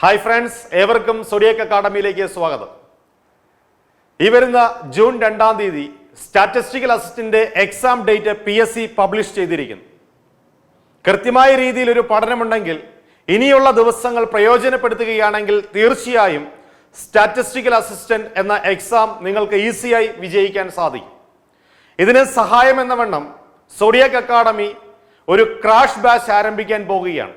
Hi friends, ഏവർക്കും zodiac അക്കാഡമിയിലേക്ക് സ്വാഗതം. ഈ വരുന്ന ജൂൺ 2-ാം തീയതി statistical assistant exam date PSC publish ചെയ്തിരിക്കുന്നു. കൃത്യമായ രീതിയിൽ ഒരു പഠനമുണ്ടെങ്കിൽ ഇനിയുള്ള ദിവസങ്ങൾ പ്രയോജനപ്പെടുത്തുകയാണെങ്കിൽ തീർച്ചയായും സ്റ്റാറ്റിസ്റ്റിക്കൽ അസിസ്റ്റന്റ് എന്ന എക്സാം നിങ്ങൾക്ക് ഈസിയായി വിജയിക്കാൻ സാധിക്കും. ഇതിന് സഹായം എന്ന വണ്ണം സോഡിയാക് അക്കാഡമി ഒരു ക്രാഷ് ബാച്ച് ആരംഭിക്കാൻ പോകുകയാണ്.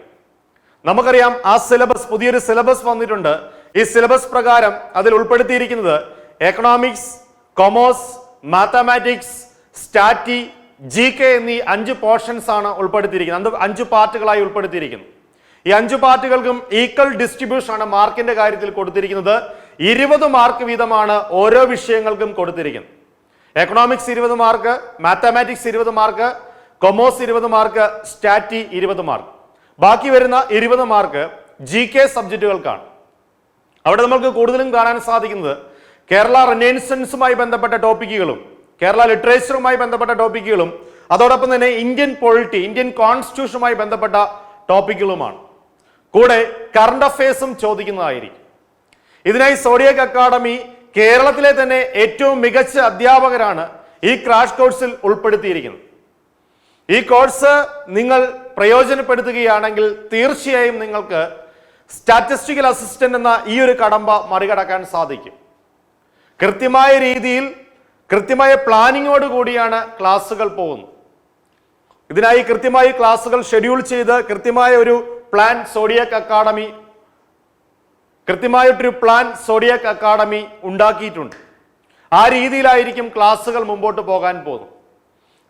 നമുക്കറിയാം, ആ സിലബസ്, പുതിയൊരു സിലബസ് വന്നിട്ടുണ്ട്. ഈ സിലബസ് പ്രകാരം അതിൽ ഉൾപ്പെടുത്തിയിരിക്കുന്നത് എക്കണോമിക്സ്, കൊമേഴ്സ്, മാത്തമാറ്റിക്സ്, സ്റ്റാറ്റി, GK എന്നീ 5 പോർഷൻസ് ആണ് ഉൾപ്പെടുത്തിയിരിക്കുന്നത്. 5 പാർട്ടുകളായി ഉൾപ്പെടുത്തിയിരിക്കുന്നു. ഈ 5 പാർട്ടുകൾക്കും ഈക്വൽ ഡിസ്ട്രിബ്യൂഷൻ ആണ് മാർക്കിന്റെ കാര്യത്തിൽ കൊടുത്തിരിക്കുന്നത്. 20 മാർക്ക് വീതമാണ് ഓരോ വിഷയങ്ങൾക്കും കൊടുത്തിരിക്കുന്നത്. Economics 20 mark, mathematics 20 mark, commerce 20 mark, സ്റ്റാറ്റി 20 മാർക്ക്. ബാക്കി വരുന്ന 20 മാർക്ക് GK സബ്ജക്റ്റുകൾക്കാണ്. അവിടെ നമുക്ക് കൂടുതലും കാണാൻ സാധിക്കുന്നത് കേരള റെനൈസൻസുമായി ബന്ധപ്പെട്ട ടോപ്പിക്കുകളും കേരള ലിറ്ററേച്ചറുമായി ബന്ധപ്പെട്ട ടോപ്പിക്കുകളും അതോടൊപ്പം തന്നെ ഇന്ത്യൻ പൊളിറ്റി, ഇന്ത്യൻ കോൺസ്റ്റിറ്റ്യൂഷനുമായി ബന്ധപ്പെട്ട ടോപ്പിക്കുകളുമാണ്. കൂടെ കറണ്ട് അഫയേഴ്സും ചോദിക്കുന്നതായിരിക്കും. ഇതിനായി സോഡിയാക് അക്കാഡമി കേരളത്തിലെ തന്നെ ഏറ്റവും മികച്ച അധ്യാപകരാണ് ഈ ക്രാഷ് കോഴ്സിൽ ഉൾപ്പെടുത്തിയിരിക്കുന്നത്. ഈ കോഴ്സ് നിങ്ങൾ പ്രയോജനപ്പെടുത്തുകയാണെങ്കിൽ തീർച്ചയായും നിങ്ങൾക്ക് സ്റ്റാറ്റിസ്റ്റിക്കൽ അസിസ്റ്റന്റ് എന്ന ഈ ഒരു കടമ്പ മറികടക്കാൻ സാധിക്കും. കൃത്യമായ രീതിയിൽ കൃത്യമായ പ്ലാനിങ്ങോട് കൂടിയാണ് ക്ലാസ്സുകൾ പോകുന്നത്. ഇതിനായി കൃത്യമായി ക്ലാസ്സുകൾ ഷെഡ്യൂൾ ചെയ്ത് കൃത്യമായ ഒരു പ്ലാൻ സോഡിയാക് അക്കാഡമി ഉണ്ടാക്കിയിട്ടുണ്ട്. ആ രീതിയിലായിരിക്കും ക്ലാസ്സുകൾ മുമ്പോട്ട് പോകാൻ പോകുന്നത്.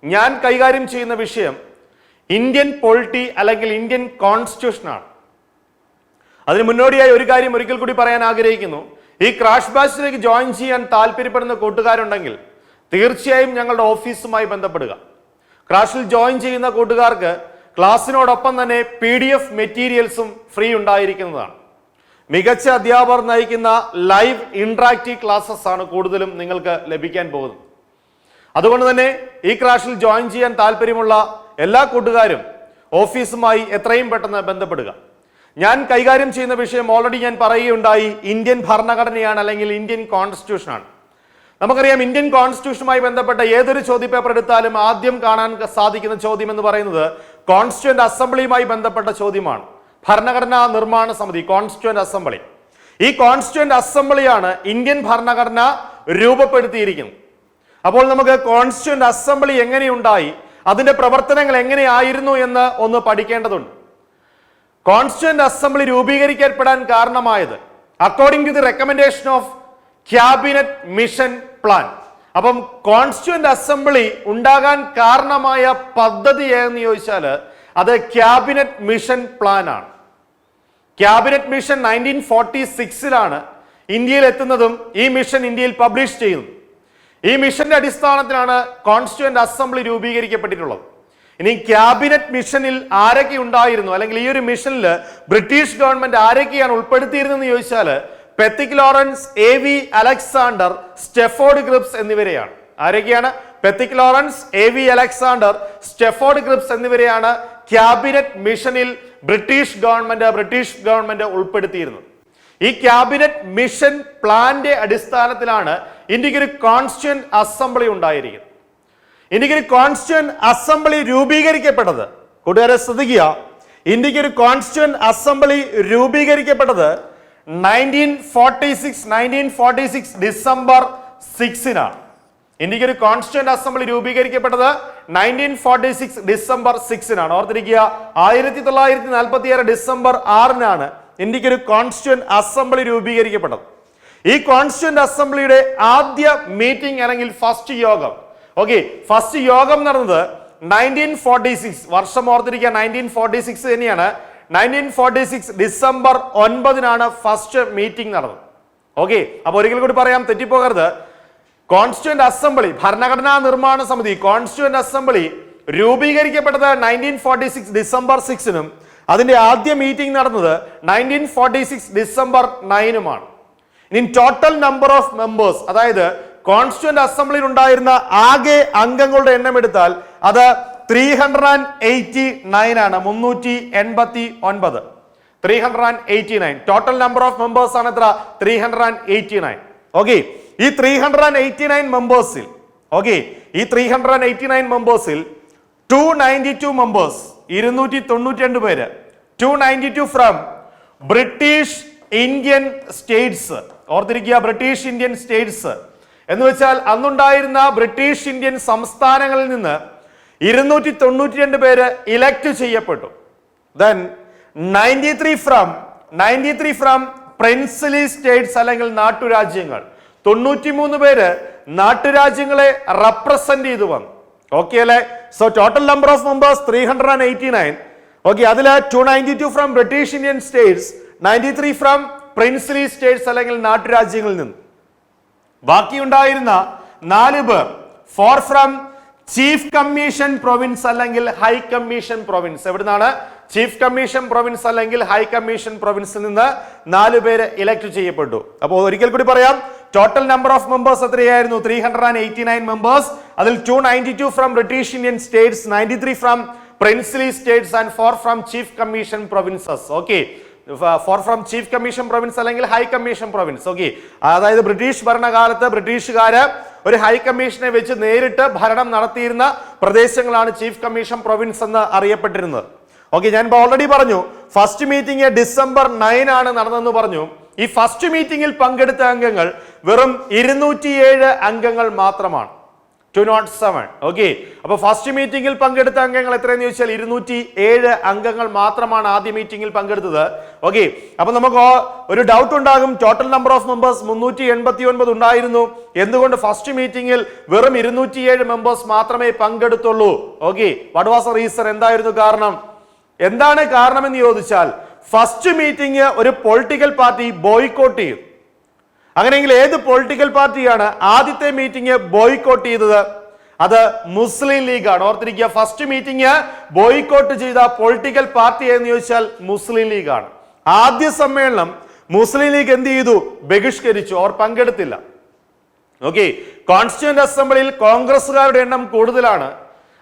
ഞാൻ കൈകാര്യം ചെയ്യുന്ന വിഷയം ഇന്ത്യൻ പൊളിറ്റി അല്ലെങ്കിൽ ഇന്ത്യൻ കോൺസ്റ്റിറ്റ്യൂഷനാണ്. അതിന് മുന്നോടിയായി ഒരു കാര്യം ഒരിക്കൽ കൂടി പറയാൻ ആഗ്രഹിക്കുന്നു. ഈ ക്രാഷ് ബാച്ചിലേക്ക് ജോയിൻ ചെയ്യാൻ താല്പര്യപ്പെടുന്ന കൂട്ടുകാരുണ്ടെങ്കിൽ തീർച്ചയായും ഞങ്ങളുടെ ഓഫീസുമായി ബന്ധപ്പെടുക. ക്രാഷിൽ ജോയിൻ ചെയ്യുന്ന കൂട്ടുകാർക്ക് ക്ലാസ്സിനോടൊപ്പം തന്നെ PDF മെറ്റീരിയൽസും ഫ്രീ ഉണ്ടായിരിക്കുന്നതാണ്. മികച്ച അധ്യാപകർ നയിക്കുന്ന ലൈവ് ഇന്ററാക്റ്റീവ് ക്ലാസ്സസ് ആണ് കൂടുതലും നിങ്ങൾക്ക് ലഭിക്കാൻ പോകുന്നത്. അതുകൊണ്ട് തന്നെ ഈ ക്രാഷിൽ ജോയിൻ ചെയ്യാൻ താല്പര്യമുള്ള എല്ലാ കൂട്ടുകാരും ഓഫീസുമായി എത്രയും പെട്ടെന്ന് ബന്ധപ്പെടുക. ഞാൻ കൈകാര്യം ചെയ്യുന്ന വിഷയം ഓൾറെഡി ഞാൻ പറയുകയുണ്ടായി, ഇന്ത്യൻ ഭരണഘടനയാണ് അല്ലെങ്കിൽ ഇന്ത്യൻ കോൺസ്റ്റിറ്റ്യൂഷനാണ്. നമുക്കറിയാം, ഇന്ത്യൻ കോൺസ്റ്റിറ്റ്യൂഷനുമായി ബന്ധപ്പെട്ട ഏതൊരു ചോദ്യപേപ്പർ എടുത്താലും ആദ്യം കാണാൻ സാധിക്കുന്ന ചോദ്യം എന്ന് പറയുന്നത് കോൺസ്റ്റിറ്റ്യൂന്റ് അസംബ്ലിയുമായി ബന്ധപ്പെട്ട ചോദ്യമാണ്. ഭരണഘടനാ നിർമ്മാണ സമിതി, കോൺസ്റ്റിറ്റ്യൂന്റ് അസംബ്ലി. ഈ കോൺസ്റ്റിറ്റ്യൂന്റ് അസംബ്ലിയാണ് ഇന്ത്യൻ ഭരണഘടന രൂപപ്പെടുത്തിയിരിക്കുന്നത്. അപ്പോൾ നമുക്ക് കോൺസ്റ്റിറ്റ്യൂന്റ് അസംബ്ലി എങ്ങനെയുണ്ടായി, അതിന്റെ പ്രവർത്തനങ്ങൾ എങ്ങനെയായിരുന്നു എന്ന് ഒന്ന് പഠിക്കേണ്ടതുണ്ട്. കോൺസ്റ്റിറ്റ്യൂന്റ് അസംബ്ലി രൂപീകരിക്കപ്പെടാൻ കാരണമായത് according to the recommendation of cabinet mission plan. അപ്പം കോൺസ്റ്റിറ്റ്യൂന്റ് അസംബ്ലി ഉണ്ടാകാൻ കാരണമായ പദ്ധതി ഏതെന്ന് ചോദിച്ചാൽ അത് ക്യാബിനറ്റ് മിഷൻ പ്ലാൻ ആണ്. ക്യാബിനറ്റ് മിഷൻ 1946 ഇന്ത്യയിൽ എത്തുന്നതും ഈ മിഷൻ ഇന്ത്യയിൽ പബ്ലിഷ് ചെയ്യുന്നതും. ഈ മിഷന്റെ അടിസ്ഥാനത്തിലാണ് കോൺസ്റ്റിറ്റ്യൂന്റ് അസംബ്ലി രൂപീകരിക്കപ്പെട്ടിട്ടുള്ളത്. ഇനി ക്യാബിനറ്റ് മിഷനിൽ ആരൊക്കെ ഉണ്ടായിരുന്നു, അല്ലെങ്കിൽ ഈ ഒരു മിഷനിൽ ബ്രിട്ടീഷ് ഗവൺമെന്റ് ആരൊക്കെയാണ് ഉൾപ്പെടുത്തിയിരുന്നെന്ന് ചോദിച്ചാൽ Pethick Lawrence, AV Alexander, Stafford Cripps എന്നിവരെയാണ്. ആരൊക്കെയാണ്? Pethick Lawrence, AV Alexander, Stafford Cripps എന്നിവരെയാണ് ക്യാബിനറ്റ് മിഷനിൽ ബ്രിട്ടീഷ് ഗവൺമെന്റ് ഉൾപ്പെടുത്തിയിരുന്നത്. ഈ ക്യാബിനറ്റ് മിഷൻ പ്ലാന്റെ അടിസ്ഥാനത്തിലാണ് ഇന്ത്യക്ക് ഒരു കോൺസ്റ്റിറ്റ്യൂന്റ് അസംബ്ലി ഉണ്ടായിരിക്കുന്നത്. ഇന്ത്യക്ക് ഒരു കോൺസ്റ്റിറ്റ്യൂന്റ് അസംബ്ലി രൂപീകരിക്കപ്പെട്ടത്, കൂട്ടുകാരെ ശ്രദ്ധിക്കുക, ഇന്ത്യക്ക് ഒരു കോൺസ്റ്റിറ്റ്യൂന്റ് അസംബ്ലി രൂപീകരിക്കപ്പെട്ടത് 1946 ഡിസംബർ 6 ഇന്ത്യക്ക് ഒരു കോൺസ്റ്റിറ്റ്യൂന്റ് അസംബ്ലി രൂപീകരിക്കപ്പെട്ടത് 1946 ഡിസംബർ 6 ഓർത്തിരിക്കുക. 1946 ഡിസംബർ 6 ഇന്ത്യക്ക് ഒരു കോൺസ്റ്റിറ്റ്യൂന്റ് അസംബ്ലി രൂപീകരിക്കപ്പെട്ടത്. ഈ കോൺസ്റ്റിറ്റ്യൂന്റ് അസംബ്ലിയുടെ ആദ്യ മീറ്റിംഗ് അല്ലെങ്കിൽ ഫസ്റ്റ് യോഗം നടന്നത് 1946, വർഷം ഓർത്തിരിക്കുക, 1946 തന്നെയാണ്. 1946 ഡിസംബർ 9 ഫസ്റ്റ് മീറ്റിംഗ് നടന്നത്. അപ്പൊ ഒരിക്കൽ കൂടി പറയാം, തെറ്റിപ്പോകരുത്. കോൺസ്റ്റിറ്റ്യൂന്റ് അസംബ്ലി, ഭരണഘടനാ നിർമ്മാണ സമിതി, കോൺസ്റ്റിറ്റ്യൂന്റ് അസംബ്ലി രൂപീകരിക്കപ്പെട്ടത് 1946 ഡിസംബർ 6 അതിന്റെ ആദ്യ മീറ്റിംഗ് നടന്നത് 1946 ഡിസംബർ 9 ഇനി ടോട്ടൽ നമ്പർ ഓഫ് മെമ്പേഴ്സ്, അതായത് കോൺസ്റ്റിറ്റ്യൂന്റ് അസംബ്ലിയിൽ ഉണ്ടായിരുന്ന ആകെ അംഗങ്ങളുടെ എണ്ണം എടുത്താൽ അത് 389 389. 389. ടോട്ടൽ നമ്പർ ഓഫ് മെമ്പേഴ്സ് ആണ് എത്ര? 389. ഓക്കെ, ഈ 389 മെമ്പേഴ്സിൽ ഈ 389 മെമ്പേഴ്സിൽ 292 മെമ്പേഴ്സ് 292 പേര് 292 ഫ്രം ബ്രിട്ടീഷ് ഇന്ത്യൻ സ്റ്റേറ്റ്സ്. ഓർത്തിരിക്കുക, ബ്രിട്ടീഷ് ഇന്ത്യൻ സ്റ്റേറ്റ്സ് എന്ന് വെച്ചാൽ അന്നുണ്ടായിരുന്ന ബ്രിട്ടീഷ് ഇന്ത്യൻ സംസ്ഥാനങ്ങളിൽ നിന്ന് 292 പേര് ഇലക്ട് ചെയ്യപ്പെട്ടു. Then 93 ഫ്രം പ്രിൻസ്ലി സ്റ്റേറ്റ്സ് അല്ലെങ്കിൽ നാട്ടുരാജ്യങ്ങൾ. 93 പേര് നാട്ടുരാജ്യങ്ങളെ റെപ്രസെന്റ് ചെയ്തു വന്നു. ഓക്കെ അല്ലെ? So total number of members 389. Okay, അതിൽ 292 from British Indian States, 93 from princely States അല്ലെങ്കിൽ നാട്ടുരാജ്യങ്ങളിൽ നിന്ന്. ബാക്കിയുണ്ടായിരുന്ന 4 പേർ 4 ഫ്രം ചീഫ് കമ്മീഷൻ പ്രൊവിൻസ് അല്ലെങ്കിൽ ഹൈ കമ്മീഷൻ പ്രൊവിൻസ്. എവിടുന്നാണ്? ചീഫ് കമ്മീഷൻ പ്രൊവിൻസ് അല്ലെങ്കിൽ ഹൈ കമ്മീഷൻ പ്രൊവിൻസിൽ നിന്ന് 4 പേര് ഇലക്ട് ചെയ്യപ്പെട്ടു. അപ്പോൾ ഒരിക്കൽ കൂടി പറയാം, ടോട്ടൽ നമ്പർ ഓഫ് മെമ്പേഴ്സ് എത്രയായിരുന്നു? 389 മെമ്പേഴ്സ്. അതിൽ 292 from British Indian States, 93 from princely States and 4 from chief commission provinces. Okay, 4 from chief commission province അല്ലെങ്കിൽ ഹൈ കമ്മീഷൻ പ്രൊവിൻസ്. ഓക്കെ, അതായത് ബ്രിട്ടീഷ് ഭരണകാലത്ത് ബ്രിട്ടീഷുകാര് ഒരു ഹൈ കമ്മീഷനെ വെച്ച് നേരിട്ട് ഭരണം നടത്തിയിരുന്ന പ്രദേശങ്ങളാണ് ചീഫ് കമ്മീഷൻ പ്രൊവിൻസ് എന്ന് അറിയപ്പെട്ടിരുന്നത്. ഓക്കെ, ഞാൻ ഓൾറെഡി പറഞ്ഞു ഫസ്റ്റ് മീറ്റിംഗ് December 9 ആണ് നടന്നെന്ന് പറഞ്ഞു. ഈ ഫസ്റ്റ് മീറ്റിംഗിൽ പങ്കെടുത്ത അംഗങ്ങൾ വെറും 207 അംഗങ്ങൾ മാത്രമാണ്. 207. ഓക്കെ, അപ്പൊ ഫസ്റ്റ് മീറ്റിംഗിൽ പങ്കെടുത്ത അംഗങ്ങൾ എത്രയെന്ന് ചോദിച്ചാൽ 207 അംഗങ്ങൾ മാത്രമാണ് ആദ്യ മീറ്റിംഗിൽ പങ്കെടുത്തത്. ഓക്കെ, അപ്പൊ നമുക്ക് ഒരു ഡൗട്ട് ഉണ്ടാകും, ടോട്ടൽ നമ്പർ ഓഫ് മെമ്പേഴ്സ് 389 ഉണ്ടായിരുന്നു, എന്തുകൊണ്ട് ഫസ്റ്റ് മീറ്റിംഗിൽ വെറും 207 മെമ്പേഴ്സ് മാത്രമേ പങ്കെടുത്തുള്ളൂ? Okay, what was the reason? എന്തായിരുന്നു കാരണം? എന്താണ് കാരണമെന്ന് ചോദിച്ചാൽ ഫസ്റ്റ് മീറ്റിംഗ് ഒരു പൊളിറ്റിക്കൽ പാർട്ടി ബോയ്ക്കോട്ട് ചെയ്തു. അങ്ങനെയെങ്കിൽ ഏത് പൊളിറ്റിക്കൽ പാർട്ടിയാണ് ആദ്യത്തെ മീറ്റിംഗ് ബോയ്ക്കോട്ട് ചെയ്തത്? അത് മുസ്ലിം ലീഗാണ്. ഓർത്തിരിക്കുക, ഫസ്റ്റ് മീറ്റിംഗ് ബോയ്ക്കോട്ട് ചെയ്ത പൊളിറ്റിക്കൽ പാർട്ടി എന്ന് ചോദിച്ചാൽ മുസ്ലിം ലീഗാണ്. ആദ്യ സമ്മേളനം മുസ്ലിം ലീഗ് എന്ത് ചെയ്തു? ബഹിഷ്കരിച്ചു, അവർ പങ്കെടുത്തില്ല. ഓക്കെ, കോൺസ്റ്റിറ്റ്യൂന്റ് അസംബ്ലിയിൽ കോൺഗ്രസുകാരുടെ എണ്ണം കൂടുതലാണ്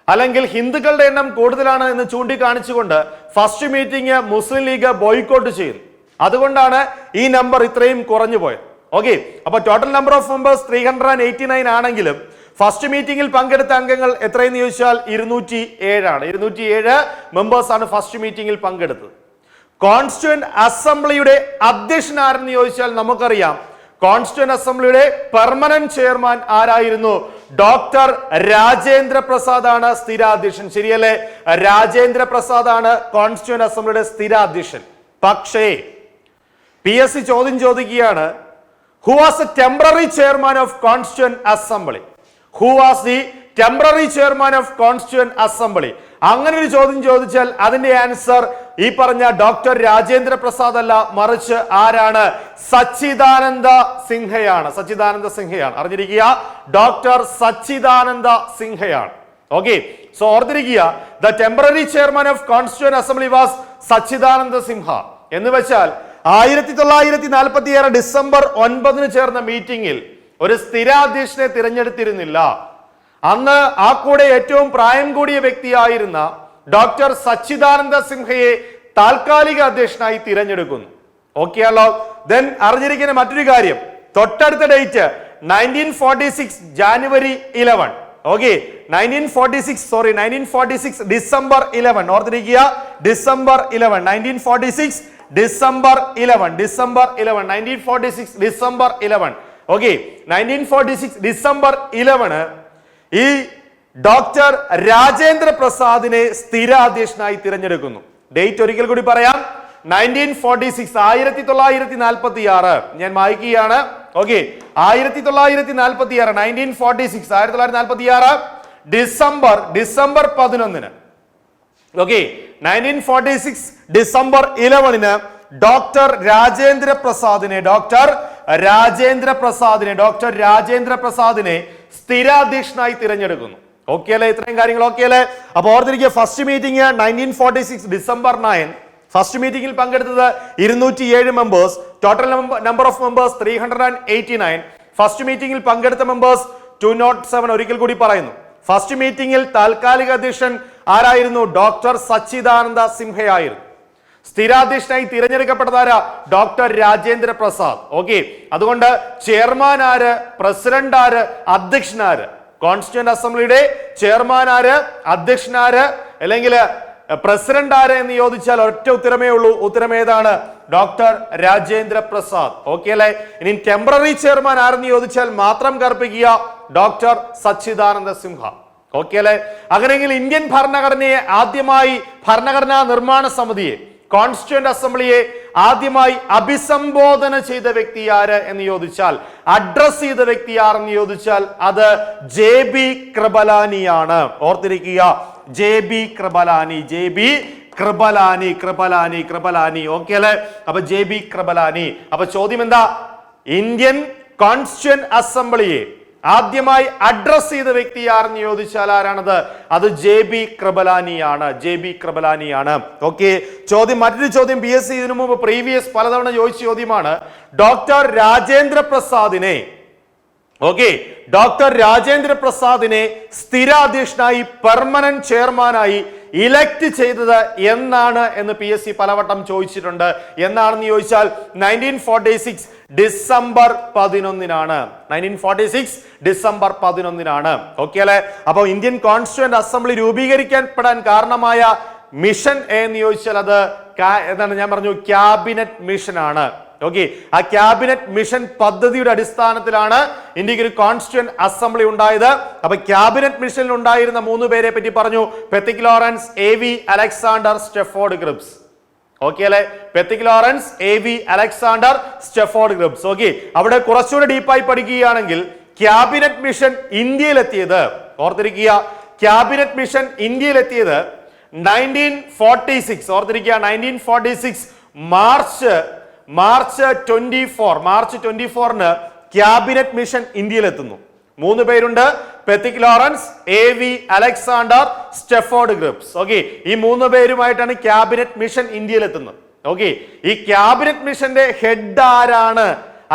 അല്ലെങ്കിൽ ഹിന്ദുക്കളുടെ എണ്ണം കൂടുതലാണ് എന്ന് ചൂണ്ടിക്കാണിച്ചുകൊണ്ട് ഫസ്റ്റ് മീറ്റിംഗ് മുസ്ലിം ലീഗ് ബോയ്ക്കോട്ട് ചെയ്തു. അതുകൊണ്ടാണ് ഈ നമ്പർ ഇത്രയും കുറഞ്ഞു പോയത്. ഓക്കെ, അപ്പൊ ടോട്ടൽ നമ്പർ ഓഫ് മെമ്പേഴ്സ് 389 ആണെങ്കിലും ഫസ്റ്റ് മീറ്റിംഗിൽ പങ്കെടുത്ത അംഗങ്ങൾ എത്രയെന്ന് ചോദിച്ചാൽ 207 ആണ്. 207 മെമ്പേഴ്സ് ആണ് ഫസ്റ്റ് മീറ്റിംഗിൽ പങ്കെടുത്തത്. കോൺസ്റ്റിറ്റ്യൂന്റ് അസംബ്ലിയുടെ അധ്യക്ഷൻ ആരെന്ന് ചോദിച്ചാൽ നമുക്കറിയാം, കോൺസ്റ്റിറ്റ്യൂന്റ് അസംബ്ലിയുടെ പെർമനന്റ് ചെയർമാൻ ആരായിരുന്നു? ഡോക്ടർ രാജേന്ദ്ര പ്രസാദ് ആണ് സ്ഥിരാധ്യക്ഷൻ. ശരിയല്ലേ? രാജേന്ദ്ര പ്രസാദ് ആണ് കോൺസ്റ്റിറ്റ്യൂന്റ് അസംബ്ലിയുടെ സ്ഥിരാധ്യക്ഷൻ. പക്ഷേ PSC ചോദ്യം ചോദിക്കുകയാണ്, who was the temporary chairman of Constituent Assembly? Who was the temporary chairman of Constituent Assembly? അങ്ങനെ ഒരു ചോദ്യം ചോദിച്ചാൽ അതിന്റെ ആൻസർ ഈ പറഞ്ഞ ഡോക്ടർ രാജേന്ദ്ര പ്രസാദ് അല്ല, മറിച്ച് ആരാണ്? സച്ചിദാനന്ദ സിൻഹയാണ്. സച്ചിദാനന്ദ സിൻഹയാണ്. അറിഞ്ഞിരിക്കുക, ഡോക്ടർ സച്ചിദാനന്ദ സിൻഹയാണ്. ഓക്കെ, സോ ഓർത്തിരിക്കുക, the temporary chairman of constituent assembly was Sachchidananda Sinha. എന്ന് വെച്ചാൽ 1946 December 9 ചേർന്ന മീറ്റിംഗിൽ ഒരു സ്ഥിരാധ്യക്ഷനെ തിരഞ്ഞെടുത്തിരുന്നില്ല. അന്ന് ആ കൂടെ ഏറ്റവും പ്രായം കൂടിയ വ്യക്തിയായിരുന്ന ഡോക്ടർ സച്ചിദാനന്ദ സിൻഹയെ താൽക്കാലിക അധ്യക്ഷനായി തിരഞ്ഞെടുക്കുന്നു. ഓക്കെ ആണല്ലോ? ദെൻ അറിഞ്ഞിരിക്കുന്ന മറ്റൊരു കാര്യം, തൊട്ടടുത്ത ഡേറ്റ് 1946 January 11. Okay, 1946 December 11. ഓർത്തിരിക്കുക, December 11, 1946 December 11, 1946 December 11. Okay, 1946 December 11 ഈ ഡോക്ടർ രാജേന്ദ്ര പ്രസാദിനെ സ്ഥിരാധ്യക്ഷനായി തിരഞ്ഞെടുക്കുന്നു. ഡേറ്റ് ഒരിക്കൽ കൂടി പറയാം, 1946 1946. ഞാൻ വായിക്കുകയാണ്. Okay, 1946 1946 December 11. Okay, 1946 December 11 doctor Rajendra പ്രസാദിനെ സ്ഥിരാധ്യക്ഷനായി തിരഞ്ഞെടുക്കുന്നു. ഓക്കെ അല്ലേ? ഇത്രയും കാര്യങ്ങൾ ഓക്കെ അല്ലേ? അപ്പൊ ഓർത്തിരിക്കുക, ഫസ്റ്റ് മീറ്റിംഗ് 1946 December 9. ഫസ്റ്റ് മീറ്റിംഗിൽ പങ്കെടുത്തത് 207 members. Total number of members 389. First മീറ്റിംഗിൽ പങ്കെടുത്ത മെമ്പേഴ്സ് 207. ഒരിക്കൽ കൂടി പറയുന്നു, ഫസ്റ്റ് മീറ്റിംഗിൽ താൽക്കാലിക അധ്യക്ഷൻ ആരായിരുന്നു? ഡോക്ടർ സച്ചിദാനന്ദ സിൻഹയായിരുന്നു. സ്ഥിരാധ്യക്ഷനായി തിരഞ്ഞെടുക്കപ്പെട്ടതാരാ? ഡോക്ടർ രാജേന്ദ്ര പ്രസാദ്. ഓക്കെ, അതുകൊണ്ട് ചെയർമാൻ ആര്, പ്രസിഡന്റ് ആര്, അധ്യക്ഷനാര്? കോൺസ്റ്റിറ്റ്യൂന്റ് അസംബ്ലിയുടെ ചെയർമാൻ ആര്, അധ്യക്ഷനാര്, അല്ലെങ്കിൽ പ്രസിഡന്റ് ആര് എന്ന് ചോദിച്ചാൽ ഒറ്റ ഉത്തരമേ ഉള്ളൂ. ഉത്തരം ഏതാണ്? ഡോക്ടർ രാജേന്ദ്ര പ്രസാദ്. ഓക്കെ അല്ലെ? ഇനി ടെമ്പററി ചെയർമാൻ ആരെന്ന് ചോദിച്ചാൽ മാത്രം കർപ്പിക്കുക, ഡോക്ടർ സച്ചിദാനന്ദ സിൻഹ. ഓക്കെ അല്ലെ? അങ്ങനെയെങ്കിൽ ഇന്ത്യൻ ഭരണഘടനയെ ആദ്യമായി, ഭരണഘടനാ നിർമ്മാണ സമിതിയെ, കോൺസ്റ്റിറ്റ്യൂന്റ് അസംബ്ലിയെ ആദ്യമായി അഭിസംബോധന ചെയ്ത വ്യക്തി ആര് എന്ന് ചോദിച്ചാൽ, അഡ്രസ് ചെയ്ത വ്യക്തി ആരെന്ന് ചോദിച്ചാൽ അത് JB കൃപലാനിയാണ്. ഓർത്തിരിക്കുക, JB Kripalani, JB Kripalani, Kripalani, Kripalani. Okay അല്ലെ? അപ്പൊ JB കൃപലാനി. അപ്പൊ ചോദ്യം എന്താ? ഇന്ത്യൻ കോൺസ്റ്റിറ്റ്യൂന്റ് അസംബ്ലിയെ ആദ്യമായി അഡ്രസ് ചെയ്ത വ്യക്തി ആരെന്ന് ചോദിച്ചാൽ ആരാണത്? അത് JB കൃപലാനിയാണ്, JB കൃപലാനിയാണ്. ഓക്കെ, ചോദ്യം, മറ്റൊരു ചോദ്യം PSC ഇതിനു മുമ്പ് പ്രീവിയസ് പലതവണ ചോദിച്ച ചോദ്യമാണ്. ഡോക്ടർ രാജേന്ദ്ര പ്രസാദിനെ, ഓക്കെ, ഡോക്ടർ രാജേന്ദ്ര പ്രസാദിനെ സ്ഥിരാധ്യക്ഷനായി, പെർമനന്റ് ചെയർമാനായി ഇലക്ട് ചെയ്തത് എന്നാണ് എന്ന് PSC പലവട്ടം ചോദിച്ചിട്ടുണ്ട്. എന്നാണെന്ന് ചോദിച്ചാൽ 1946 ഡിസംബർ 11-നാണ്. 1946 ഡിസംബർ 11-നാണ്. ഓക്കെ അല്ലെ? അപ്പൊ ഇന്ത്യൻ കോൺസ്റ്റിറ്റ്യൂന്റ് അസംബ്ലി രൂപീകരിക്കപ്പെടാൻ കാരണമായ മിഷൻ എന്ന് ചോദിച്ചാൽ അത് എന്താണ്? ഞാൻ പറഞ്ഞു, ക്യാബിനറ്റ് മിഷൻ ആണ്. ഓക്കെ, ആ ക്യാബിനറ്റ് മിഷൻ പദ്ധതിയുടെ അടിസ്ഥാനത്തിലാണ് ഇന്ത്യക്ക് ഒരു കോൺസ്റ്റിറ്റ്യൂന്റ് അസംബ്ലി ഉണ്ടായത്. അപ്പൊ ക്യാബിനറ്റ് മിഷനിൽ ഉണ്ടായിരുന്ന 3 പേരെ പറ്റി പറഞ്ഞു. Pethick Lawrence, AV Alexander, Stafford Cripps. Okay അല്ലെ? Pethick Lawrence, AV Alexander, Stafford Cripps. Okay, അവിടെ കുറച്ചുകൂടെ ഡീപ്പായി പഠിക്കുകയാണെങ്കിൽ ക്യാബിനറ്റ് മിഷൻ ഇന്ത്യയിലെത്തിയത്, ഓർത്തിരിക്കുക, ക്യാബിനറ്റ് മിഷൻ ഇന്ത്യയിലെത്തിയത് 1946. ഓർത്തിരിക്കുക, 1946 മാർച്ച് 24-ന് ക്യാബിനറ്റ് മിഷൻ ഇന്ത്യയിലെത്തുന്നു. 3 പേരുണ്ട്, Pethick Lawrence, AV Alexander, Stafford Cripps. Okay, ഈ 3 പേരുമായിട്ടാണ് ക്യാബിനറ്റ് മിഷൻ ഇന്ത്യയിലെത്തുന്നത്. ഓക്കെ, ഈ ക്യാബിനറ്റ് മിഷന്റെ ഹെഡ് ആരാണ്,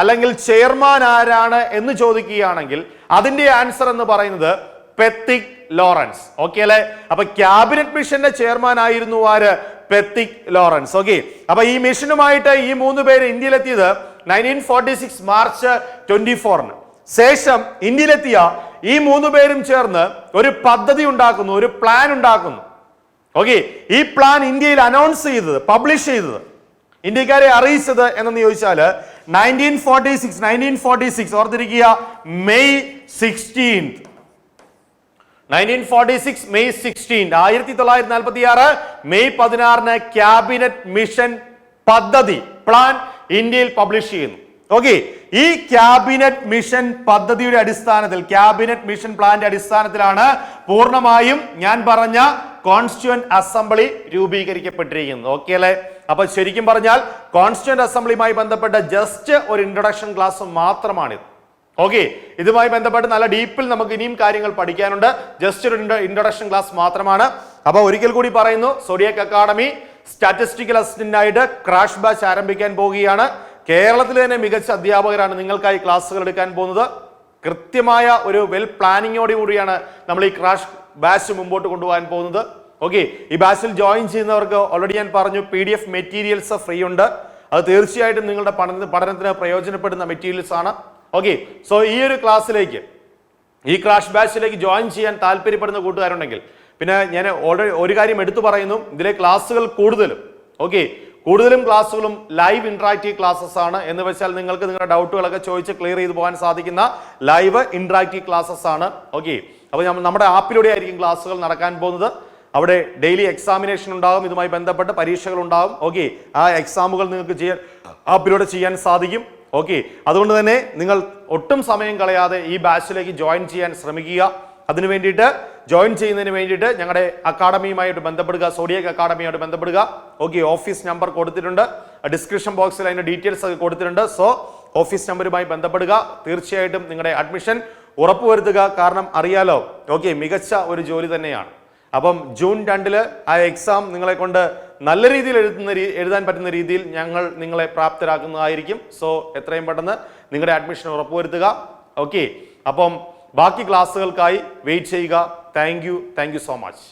അല്ലെങ്കിൽ ചെയർമാൻ ആരാണ് എന്ന് ചോദിക്കുകയാണെങ്കിൽ അതിന്റെ ആൻസർ എന്ന് പറയുന്നത് പെത്തിക് ലോറൻസ്. ഓക്കെ അല്ലെ? അപ്പൊ ക്യാബിനറ്റ് മിഷന്റെ ചെയർമാൻ ആയിരുന്നു ആര്? Pethick Lawrence. ഓക്കെ, അപ്പൊ ഈ മിഷനുമായിട്ട് ഈ 3 പേര് ഇന്ത്യയിലെത്തിയത് 1946 മാർച്ച് 24-ന്. ശേഷം ഇന്ത്യയിലെത്തിയ ഈ 3 പേരും ചേർന്ന് ഒരു പദ്ധതി ഉണ്ടാക്കുന്നു, ഒരു പ്ലാൻ ഉണ്ടാക്കുന്നു. ഓക്കെ, ഈ പ്ലാൻ ഇന്ത്യയിൽ അനൗൺസ് ചെയ്തത്, പബ്ലിഷ് ചെയ്തത്, ഇന്ത്യക്കാരെ അറിയിച്ചത് എന്ന് ചോദിച്ചാൽ 1946 ഓർത്തിരിക്കുക, മെയ് 16. 1946 മെയ് 16, 1946 മെയ് 16-ന് ക്യാബിനറ്റ് മിഷൻ പദ്ധതി, പ്ലാൻ ഇന്ത്യയിൽ പബ്ലിഷ് ചെയ്യുന്നു. ഓക്കെ, ഈ ക്യാബിനറ്റ് മിഷൻ പദ്ധതിയുടെ അടിസ്ഥാനത്തിൽ, ക്യാബിനറ്റ് മിഷൻ പ്ലാന്റെ അടിസ്ഥാനത്തിലാണ് പൂർണ്ണമായും ഞാൻ പറഞ്ഞ കോൺസ്റ്റിറ്റ്യൂന്റ് അസംബ്ലി രൂപീകരിക്കപ്പെട്ടിരിക്കുന്നത്. ഓക്കെ അല്ലെ? അപ്പൊ ശരിക്കും പറഞ്ഞാൽ കോൺസ്റ്റിറ്റ്യൂന്റ് അസംബ്ലിയുമായി ബന്ധപ്പെട്ട ജസ്റ്റ് ഒരു ഇൻട്രൊഡക്ഷൻ ക്ലാസ് മാത്രമാണിത്. ഓക്കെ, ഇതുമായി ബന്ധപ്പെട്ട് നല്ല ഡീപ്പിൽ നമുക്ക് ഇനിയും കാര്യങ്ങൾ പഠിക്കാനുണ്ട്. ജസ്റ്റ് ഒരു ഇൻട്രൊഡക്ഷൻ ക്ലാസ് മാത്രമാണ്. അപ്പൊ ഒരിക്കൽ കൂടി പറയുന്നു, സോഡിയാക് അക്കാഡമി സ്റ്റാറ്റിസ്റ്റിക്കൽ അസിസ്റ്റന്റ് ആയിട്ട് ക്രാഷ് ബാച്ച് ആരംഭിക്കാൻ പോവുകയാണ്. കേരളത്തിലെ തന്നെ മികച്ച അധ്യാപകരാണ് നിങ്ങൾക്കായി ക്ലാസ്സുകൾ എടുക്കാൻ പോകുന്നത്. കൃത്യമായ ഒരു വെൽ പ്ലാനിങ്ങോട് കൂടിയാണ് നമ്മൾ ഈ ക്രാഷ് ബാച്ച് മുമ്പോട്ട് കൊണ്ടുപോകാൻ പോകുന്നത്. ഓക്കെ, ഈ ബാച്ചിൽ ജോയിൻ ചെയ്യുന്നവർക്ക് ഓൾറെഡി ഞാൻ പറഞ്ഞു PDF മെറ്റീരിയൽസ് ഫ്രീ ഉണ്ട്. അത് തീർച്ചയായിട്ടും നിങ്ങളുടെ പഠനത്തിന് പ്രയോജനപ്പെടുന്ന മെറ്റീരിയൽസ് ആണ്. ഓക്കെ, സോ ഈ ഒരു ക്ലാസ്സിലേക്ക്, ഈ ക്രാഷ് ബാച്ചിലേക്ക് ജോയിൻ ചെയ്യാൻ താല്പര്യപ്പെടുന്ന കൂട്ടുകാരുണ്ടെങ്കിൽ പിന്നെ ഞാൻ ഓൾറെഡി ഒരു കാര്യം എടുത്തു പറയുന്നു, ഇതിലെ ക്ലാസ്സുകൾ കൂടുതലും ക്ലാസ്സുകളും ലൈവ് ഇന്ററാക്റ്റീവ് ക്ലാസ്സസ് ആണ്. എന്ന് വെച്ചാൽ നിങ്ങൾക്ക് നിങ്ങളുടെ ഡൗട്ടുകളൊക്കെ ചോദിച്ച് ക്ലിയർ ചെയ്ത് പോകാൻ സാധിക്കുന്ന ലൈവ് ഇന്ററാക്റ്റീവ് ക്ലാസ്സസ് ആണ്. ഓക്കെ, അപ്പോൾ നമ്മുടെ ആപ്പിലൂടെ ആയിരിക്കും ക്ലാസ്സുകൾ നടക്കാൻ പോകുന്നത്. അവിടെ ഡെയിലി എക്സാമിനേഷൻ ഉണ്ടാകും, ഇതുമായി ബന്ധപ്പെട്ട് പരീക്ഷകൾ ഉണ്ടാകും. ഓക്കെ, ആ എക്സാമുകൾ നിങ്ങൾക്ക് ആപ്പിലൂടെ ചെയ്യാൻ സാധിക്കും. ഓക്കെ, അതുകൊണ്ട് തന്നെ നിങ്ങൾ ഒട്ടും സമയം കളയാതെ ഈ ബാച്ചിലേക്ക് ജോയിൻ ചെയ്യാൻ ശ്രമിക്കുക. അതിനു വേണ്ടിയിട്ട് ജോയിൻ ചെയ്യുന്നതിന് വേണ്ടിയിട്ട് ഞങ്ങളുടെ അക്കാഡമിയുമായിട്ട് ബന്ധപ്പെടുക, സോഡിയാക് അക്കാഡമിയുമായിട്ട് ബന്ധപ്പെടുക. ഓക്കെ, ഓഫീസ് നമ്പർ കൊടുത്തിട്ടുണ്ട്, ഡിസ്ക്രിപ്ഷൻ ബോക്സിൽ അതിന്റെ ഡീറ്റെയിൽസ് ഒക്കെ കൊടുത്തിട്ടുണ്ട്. സോ ഓഫീസ് നമ്പറുമായി ബന്ധപ്പെടുക. തീർച്ചയായിട്ടും നിങ്ങളുടെ അഡ്മിഷൻ ഉറപ്പുവരുത്തുക. കാരണം അറിയാലോ, ഓക്കെ, മികച്ച ഒരു ജോലി തന്നെയാണ്. അപ്പം ജൂൺ 2 ആ എക്സാം നിങ്ങളെ കൊണ്ട് നല്ല രീതിയിൽ എഴുതാൻ പറ്റുന്ന രീതിയിൽ ഞങ്ങൾ നിങ്ങളെ പ്രാപ്തരാക്കുന്നതായിരിക്കും. സോ എത്രയും പെട്ടെന്ന് നിങ്ങളുടെ അഡ്മിഷൻ ഉറപ്പുവരുത്തുക. ഓക്കെ, അപ്പം ബാക്കി ക്ലാസ്സുകൾക്കായി വെയിറ്റ് ചെയ്യുക. Thank you so much.